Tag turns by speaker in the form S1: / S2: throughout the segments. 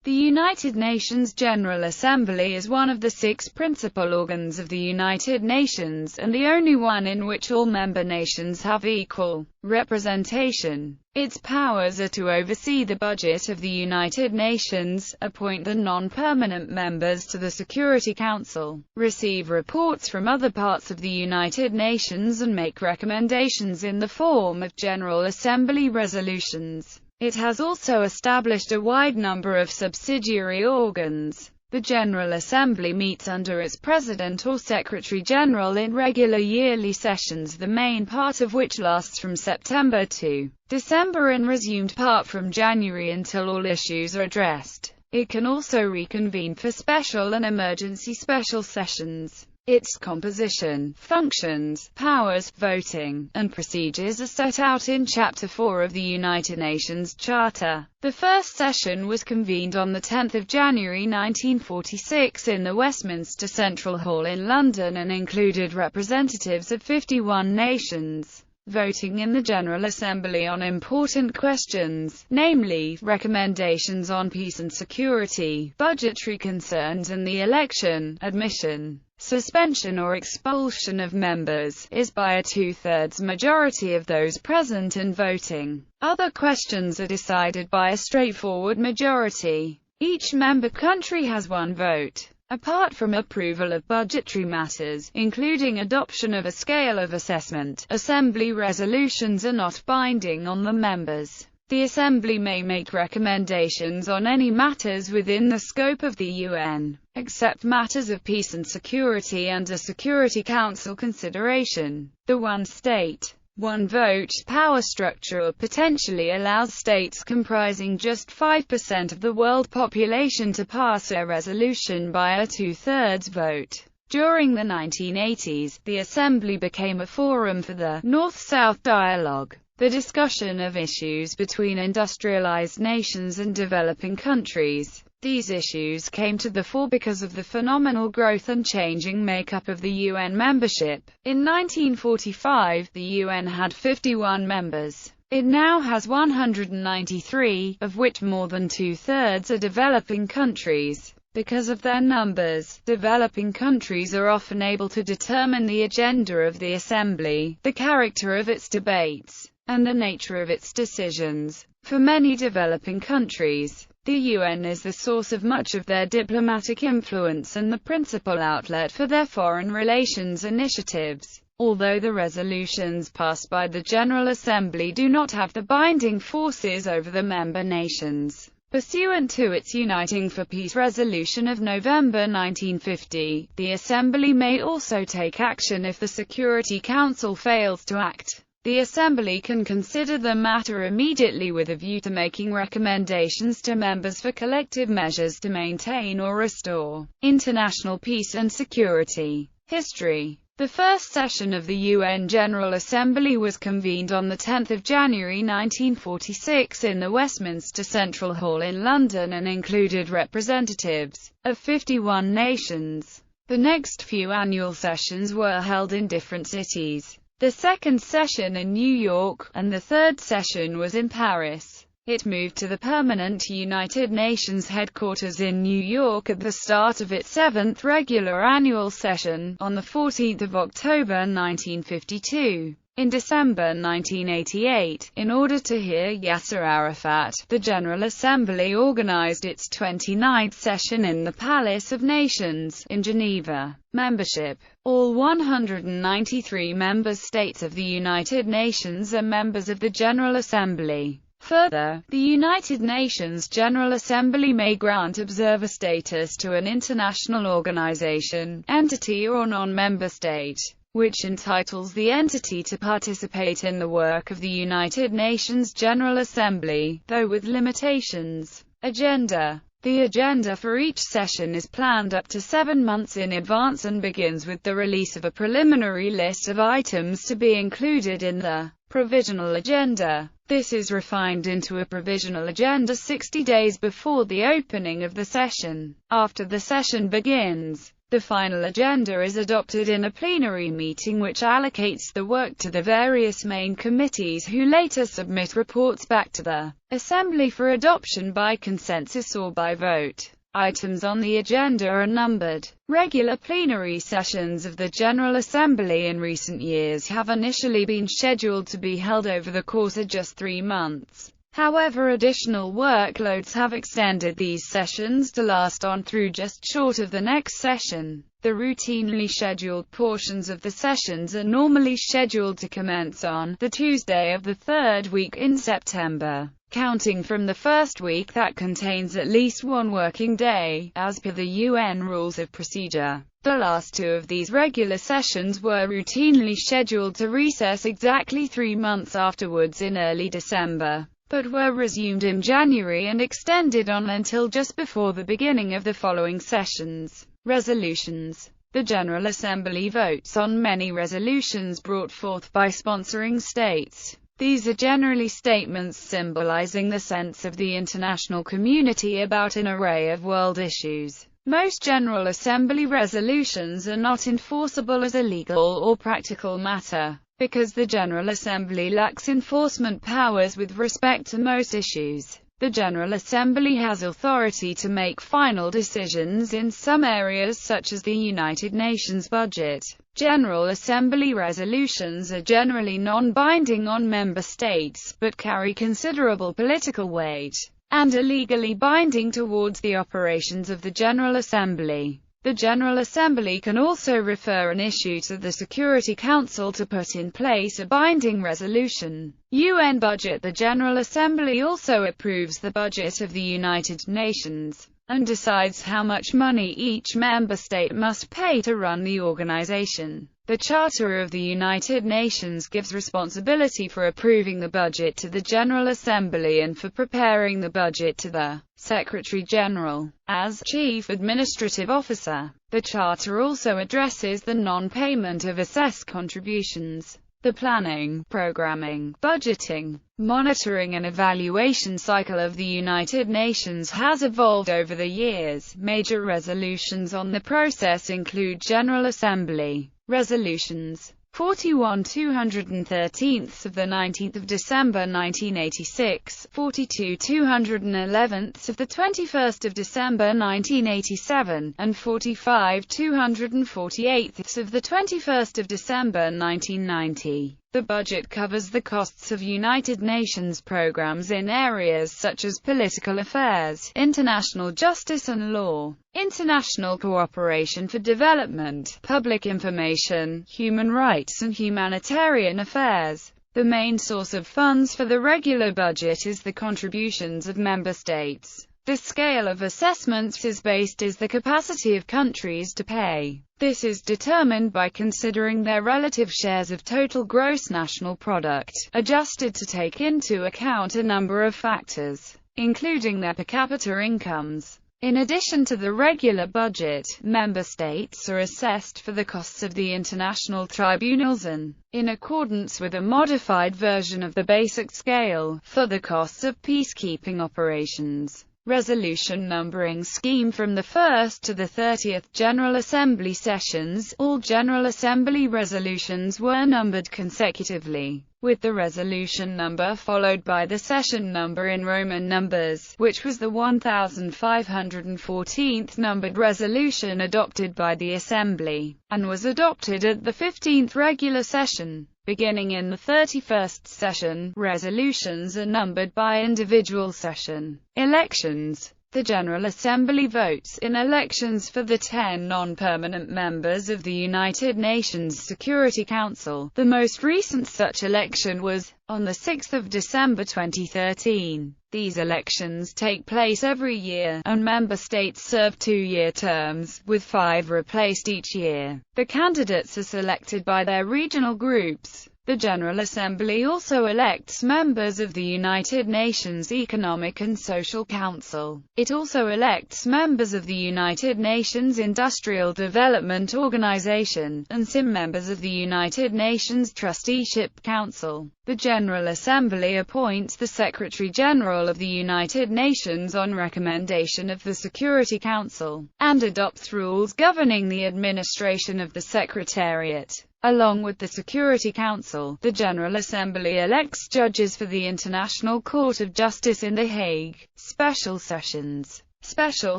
S1: The United Nations General Assembly is one of the 6 principal organs of the United Nations, and the only one in which all member nations have equal representation. Its powers are to oversee the budget of the United Nations, appoint the non-permanent members to the Security Council, receive reports from other parts of the United Nations, and make recommendations in the form of General Assembly resolutions. It has also established a wide number of subsidiary organs. The General Assembly meets under its President or Secretary-General in regular yearly sessions, the main part of which lasts from September to December and resumed part from January until all issues are addressed. It can also reconvene for special and emergency special sessions. Its composition, functions, powers, voting, and procedures are set out in Chapter 4 of the United Nations Charter. The first session was convened on 10 January 1946 in the Westminster Central Hall in London and included representatives of 51 nations, voting in the General Assembly on important questions, namely, recommendations on peace and security, budgetary concerns and the election, admission, suspension or expulsion of members, is by a 2/3 majority of those present and voting. Other questions are decided by a straightforward majority. Each member country has one vote. Apart from approval of budgetary matters, including adoption of a scale of assessment, Assembly resolutions are not binding on the members. The Assembly may make recommendations on any matters within the scope of the UN, except matters of peace and security under Security Council consideration. The one state, one vote power structure potentially allows states comprising just 5% of the world population to pass a resolution by a 2/3 vote. During the 1980s, the Assembly became a forum for the North-South dialogue, the discussion of issues between industrialized nations and developing countries. These issues came to the fore because of the phenomenal growth and changing makeup of the UN membership. In 1945, the UN had 51 members. It now has 193, of which more than 2/3 are developing countries. Because of their numbers, developing countries are often able to determine the agenda of the Assembly, the character of its debates, and the nature of its decisions. For many developing countries, the UN is the source of much of their diplomatic influence and the principal outlet for their foreign relations initiatives. Although the resolutions passed by the General Assembly do not have the binding forces over the member nations. Pursuant to its Uniting for Peace resolution of November 1950, the Assembly may also take action if the Security Council fails to act. The Assembly can consider the matter immediately with a view to making recommendations to members for collective measures to maintain or restore international peace and security. History. The first session of the UN General Assembly was convened on 10 January 1946 in the Westminster Central Hall in London and included representatives of 51 nations. The next few annual sessions were held in different cities. The second session in New York, and the third session was in Paris. It moved to the permanent United Nations headquarters in New York at the start of its 7th regular annual session, on 14 October 1952. In December 1988, in order to hear Yasser Arafat, the General Assembly organized its 29th session in the Palace of Nations, in Geneva. Membership. All 193 member states of the United Nations are members of the General Assembly. Further, the United Nations General Assembly may grant observer status to an international organization, entity or non-member state, which entitles the entity to participate in the work of the United Nations General Assembly, though with limitations. Agenda. The agenda for each session is planned up to 7 months in advance and begins with the release of a preliminary list of items to be included in the provisional agenda. This is refined into a provisional agenda 60 days before the opening of the session. After the session begins, The final agenda is adopted in a plenary meeting which allocates the work to the various main committees who later submit reports back to the Assembly for adoption by consensus or by vote. Items on the agenda are numbered. Regular plenary sessions of the General Assembly in recent years have initially been scheduled to be held over the course of just 3 months. However, additional workloads have extended these sessions to last on through just short of the next session. The routinely scheduled portions of the sessions are normally scheduled to commence on the Tuesday of the third week in September, counting from the first week that contains at least one working day, as per the UN Rules of Procedure. The last 2 of these regular sessions were routinely scheduled to recess exactly 3 months afterwards in early December, but were resumed in January and extended on until just before the beginning of the following sessions. Resolutions. The General Assembly votes on many resolutions brought forth by sponsoring states. These are generally statements symbolizing the sense of the international community about an array of world issues. Most General Assembly resolutions are not enforceable as a legal or practical matter, because the General Assembly lacks enforcement powers with respect to most issues. The General Assembly has authority to make final decisions in some areas such as the United Nations budget. General Assembly resolutions are generally non-binding on member states, but carry considerable political weight, and are legally binding towards the operations of the General Assembly. The General Assembly can also refer an issue to the Security Council to put in place a binding resolution. UN budget. The General Assembly also approves the budget of the United Nations, and decides how much money each member state must pay to run the organization. The Charter of the United Nations gives responsibility for approving the budget to the General Assembly and for preparing the budget to the Secretary-General, as Chief Administrative Officer. The Charter also addresses the non-payment of assessed contributions. The planning, programming, budgeting, monitoring and evaluation cycle of the United Nations has evolved over the years. Major resolutions on the process include General Assembly resolutions 41 213th of the 19th of December 1986, 42 211th of the 21st of December 1987, and 45 248th of the 21st of December 1990. The budget covers the costs of United Nations programs in areas such as political affairs, international justice and law, international cooperation for development, public information, human rights and humanitarian affairs. The main source of funds for the regular budget is the contributions of member states. The scale of assessments is based on the capacity of countries to pay. This is determined by considering their relative shares of total gross national product, adjusted to take into account a number of factors, including their per capita incomes. In addition to the regular budget, member states are assessed for the costs of the international tribunals and, in accordance with a modified version of the basic scale, for the costs of peacekeeping operations. Resolution numbering scheme. From the 1st to the 30th General Assembly sessions, all General Assembly resolutions were numbered consecutively, with the resolution number followed by the session number in Roman numbers, which was the 1514th numbered resolution adopted by the Assembly, and was adopted at the 15th regular session. Beginning in the 31st session, resolutions are numbered by individual session. Elections. The General Assembly votes in elections for the 10 non-permanent members of the United Nations Security Council. The most recent such election was on the 6th of December 2013. These elections take place every year, and member states serve 2-year terms, with 5 replaced each year. The candidates are selected by their regional groups. The General Assembly also elects members of the United Nations Economic and Social Council. It also elects members of the United Nations Industrial Development Organization, and some members of the United Nations Trusteeship Council. The General Assembly appoints the Secretary-General of the United Nations on recommendation of the Security Council, and adopts rules governing the administration of the Secretariat. Along with the Security Council, the General Assembly elects judges for the International Court of Justice in The Hague. Special sessions. Special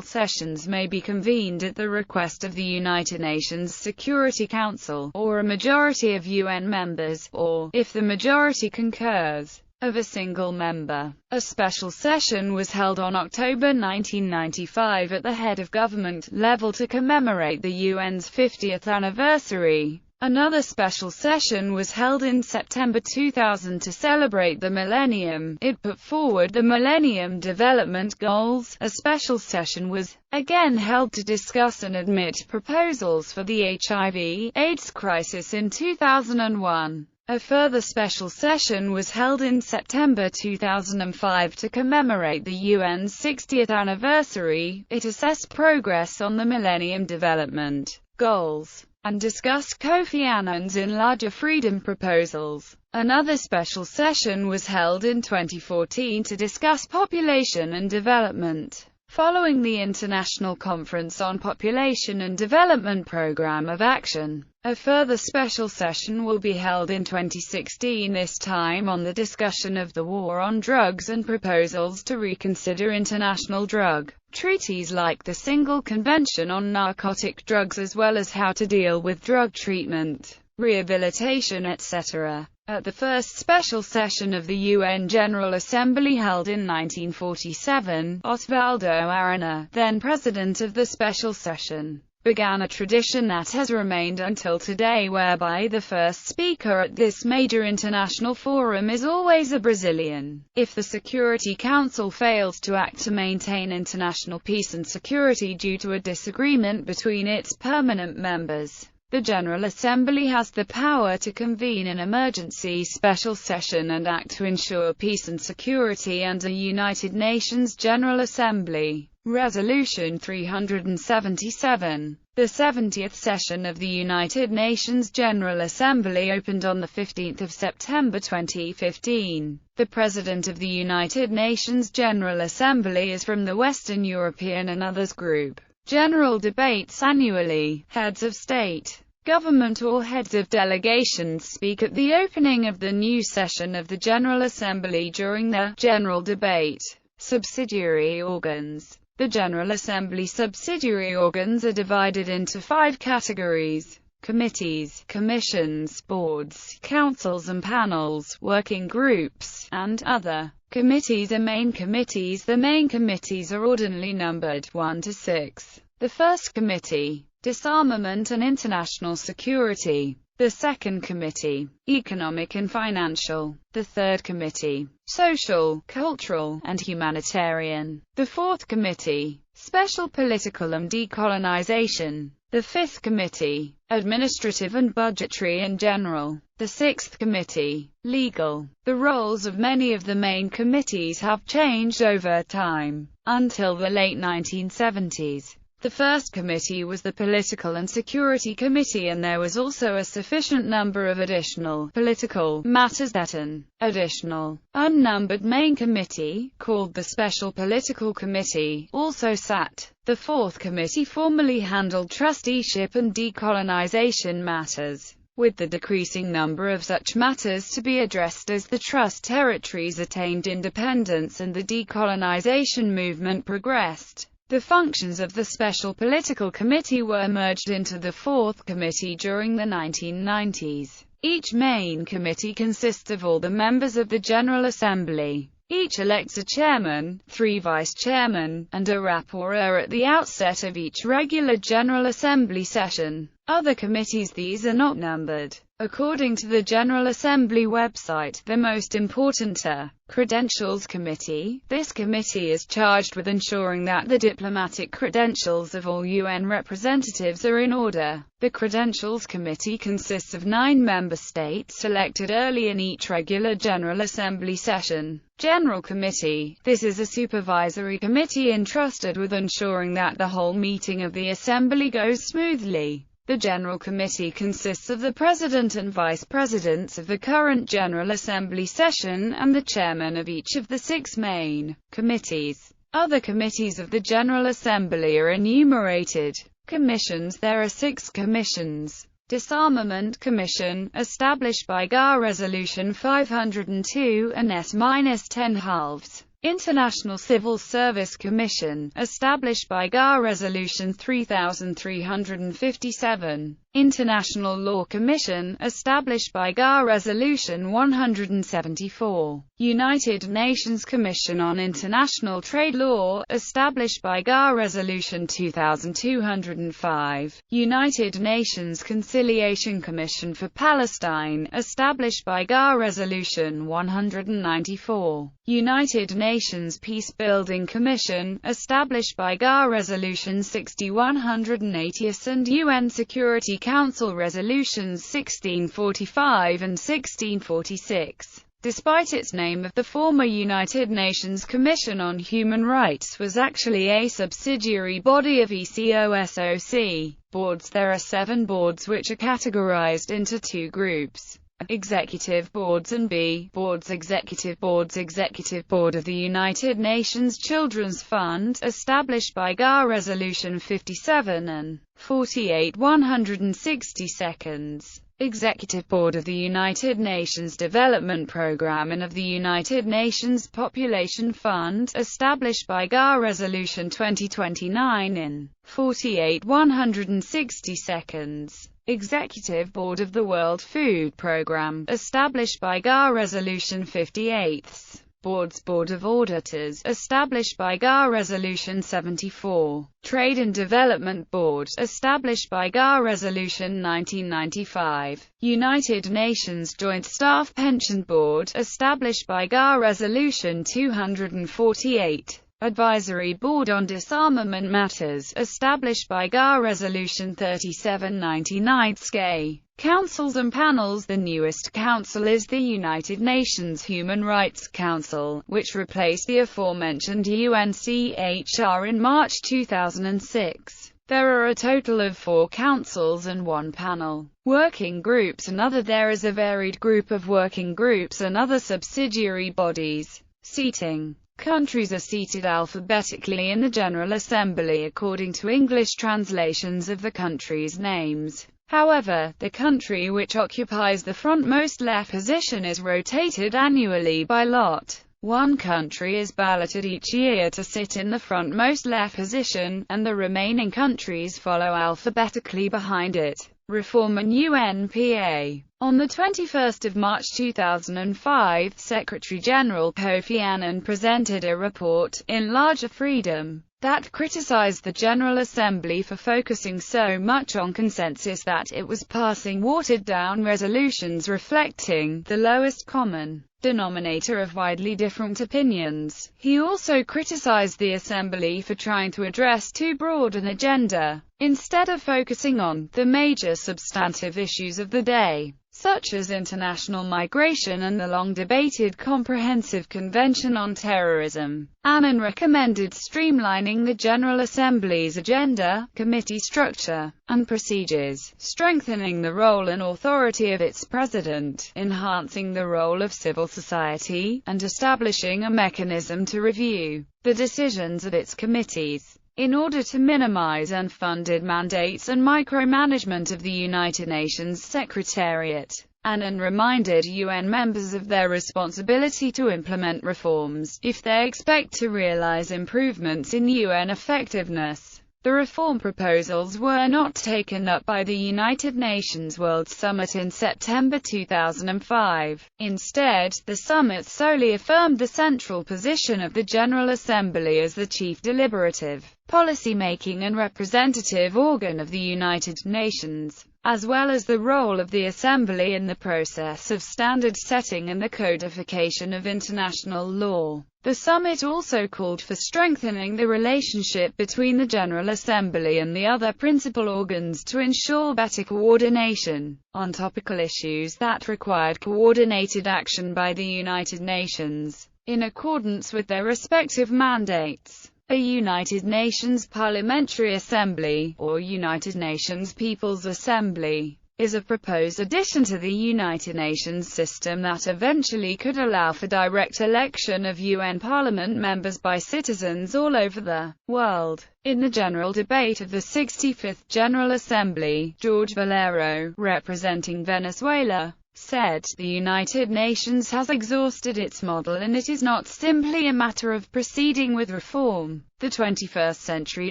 S1: sessions may be convened at the request of the United Nations Security Council, or a majority of UN members, or, if the majority concurs, of a single member. A special session was held on October 1995 at the head of government level to commemorate the UN's 50th anniversary. Another special session was held in September 2000 to celebrate the millennium. It put forward the Millennium Development Goals. A special session was again held to discuss and admit proposals for the HIV/AIDS crisis in 2001. A further special session was held in September 2005 to commemorate the UN's 60th anniversary. It assessed progress on the Millennium Development Goals and discussed Kofi Annan's Enlarger Freedom proposals. Another special session was held in 2014 to discuss population and development. Following the International Conference on Population and Development Programme of Action, a further special session will be held in 2016, this time on the discussion of the war on drugs and proposals to reconsider international drug treaties like the Single Convention on Narcotic Drugs, as well as how to deal with drug treatment, rehabilitation, etc. At the first special session of the UN General Assembly held in 1947, Osvaldo Aranha, then president of the special session, began a tradition that has remained until today, whereby the first speaker at this major international forum is always a Brazilian. If the Security Council fails to act to maintain international peace and security due to a disagreement between its permanent members, the General Assembly has the power to convene an emergency special session and act to ensure peace and security under United Nations General Assembly. Resolution 377. The 70th session of the United Nations General Assembly opened on 15 September 2015. The President of the United Nations General Assembly is from the Western European and Others Group. General debates annually. Heads of state, government or heads of delegations speak at the opening of the new session of the General Assembly during the general debate. Subsidiary organs. The General Assembly subsidiary organs are divided into 5 categories: committees, commissions, boards, councils and panels, working groups, and other. Committees are main committees. The main committees are ordinally numbered 1 to 6. The first committee, Disarmament and International Security. The second committee, Economic and Financial. The third committee, Social, Cultural, and Humanitarian. The fourth committee, Special Political and Decolonization. The fifth committee, Administrative and Budgetary and General. The sixth committee, Legal. The roles of many of the main committees have changed over time, until the late 1970s. The first committee was the Political and Security Committee, and there was also a sufficient number of additional political matters that an additional, unnumbered main committee, called the Special Political Committee, also sat. The fourth committee formerly handled trusteeship and decolonization matters, with the decreasing number of such matters to be addressed as the trust territories attained independence and the decolonization movement progressed. The functions of the Special Political Committee were merged into the Fourth Committee during the 1990s. Each main committee consists of all the members of the General Assembly. Each elects a chairman, 3 vice-chairmen, and a rapporteur at the outset of each regular General Assembly session. other committees. These are not numbered. According to the General Assembly website, the most important are Credentials Committee. This committee is charged with ensuring that the diplomatic credentials of all UN representatives are in order. The Credentials Committee consists of 9 member states elected early in each regular General Assembly session. General Committee. This is a supervisory committee entrusted with ensuring that the whole meeting of the Assembly goes smoothly. The General Committee consists of the President and Vice Presidents of the current General Assembly session, and the chairman of each of the 6 main committees. Other committees of the General Assembly are Enumerated Commissions. There are 6 commissions. Disarmament Commission, established by GA Resolution 502 and S-10 halves. International Civil Service Commission, established by GA Resolution 3357. International Law Commission, established by GA Resolution 174. United Nations Commission on International Trade Law, established by GA Resolution 2205. United Nations Conciliation Commission for Palestine, established by GA Resolution 194. United Nations Peacebuilding Commission, established by GA Resolution 6180 and UN Security Council Resolutions 1645 and 1646. Despite its name, the former United Nations Commission on Human Rights was actually a subsidiary body of ECOSOC boards. There are 7 boards which are categorized into 2 groups. Executive Boards and B Boards. Executive Boards. Executive Board of the United Nations Children's Fund, established by GA Resolution 57 and 48 162. Executive Board of the United Nations Development Programme and of the United Nations Population Fund, established by GA Resolution 2029 in 48 162. Executive Board of the World Food Programme, established by GA Resolution 58. Boards. Board of Auditors, established by GA Resolution 74. Trade and Development Board, established by GA Resolution 1995. United Nations Joint Staff Pension Board, established by GA Resolution 248. Advisory Board on Disarmament Matters, established by GA Resolution 3799. SCA. Councils and panels. The newest council is the United Nations Human Rights Council, which replaced the aforementioned UNCHR in March 2006. There are a total of 4 councils and 1 panel. Working groups and other. There is a varied group of working groups and other subsidiary bodies. Seating. Countries are seated alphabetically in the General Assembly according to English translations of the countries' names. However, the country which occupies the frontmost left position is rotated annually by lot. One country is balloted each year to sit in the frontmost left position, and the remaining countries follow alphabetically behind it. Reform and UNPA. On 21 March 2005, Secretary-General Kofi Annan presented a report, In Larger Freedom, that criticized the General Assembly for focusing so much on consensus that it was passing watered-down resolutions reflecting the lowest common denominator of widely different opinions. He also criticized the Assembly for trying to address too broad an agenda, instead of focusing on the major substantive issues of the day, such as international migration and the long-debated Comprehensive Convention on Terrorism. Annan recommended streamlining the General Assembly's agenda, committee structure, and procedures, strengthening the role and authority of its president, enhancing the role of civil society, and establishing a mechanism to review the decisions of its committees, in order to minimize unfunded mandates and micromanagement of the United Nations Secretariat. Annan reminded UN members of their responsibility to implement reforms, if they expect to realize improvements in UN effectiveness. The reform proposals were not taken up by the United Nations World Summit in September 2005. Instead, the summit solely affirmed the central position of the General Assembly as the chief deliberative, policy-making and representative organ of the United Nations, as well as the role of the Assembly in the process of standard setting and the codification of international law. The summit also called for strengthening the relationship between the General Assembly and the other principal organs to ensure better coordination on topical issues that required coordinated action by the United Nations, in accordance with their respective mandates. A United Nations Parliamentary Assembly, or United Nations People's Assembly, is a proposed addition to the United Nations system that eventually could allow for direct election of UN Parliament members by citizens all over the world. In the general debate of the 65th General Assembly, George Valero, representing Venezuela, said, "The United Nations has exhausted its model and it is not simply a matter of proceeding with reform. The 21st century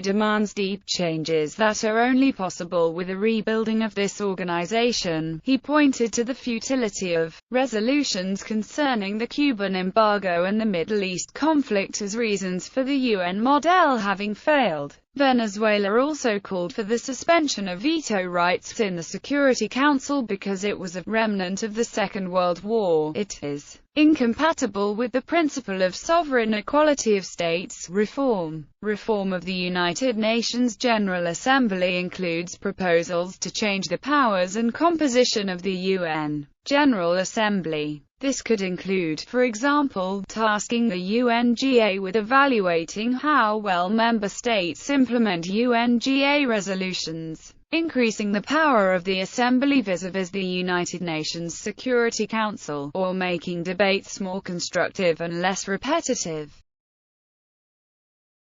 S1: demands deep changes that are only possible with a rebuilding of this organization." He pointed to the futility of resolutions concerning the Cuban embargo and the Middle East conflict as reasons for the UN model having failed. Venezuela also called for the suspension of veto rights in the Security Council because it was a remnant of the Second World War. It is incompatible with the principle of sovereign equality of states. Reform of the United Nations General Assembly includes proposals to change the powers and composition of the UN General Assembly. This could include, for example, tasking the UNGA with evaluating how well member states implement UNGA resolutions, increasing the power of the Assembly vis-a-vis the United Nations Security Council, or making debates more constructive and less repetitive.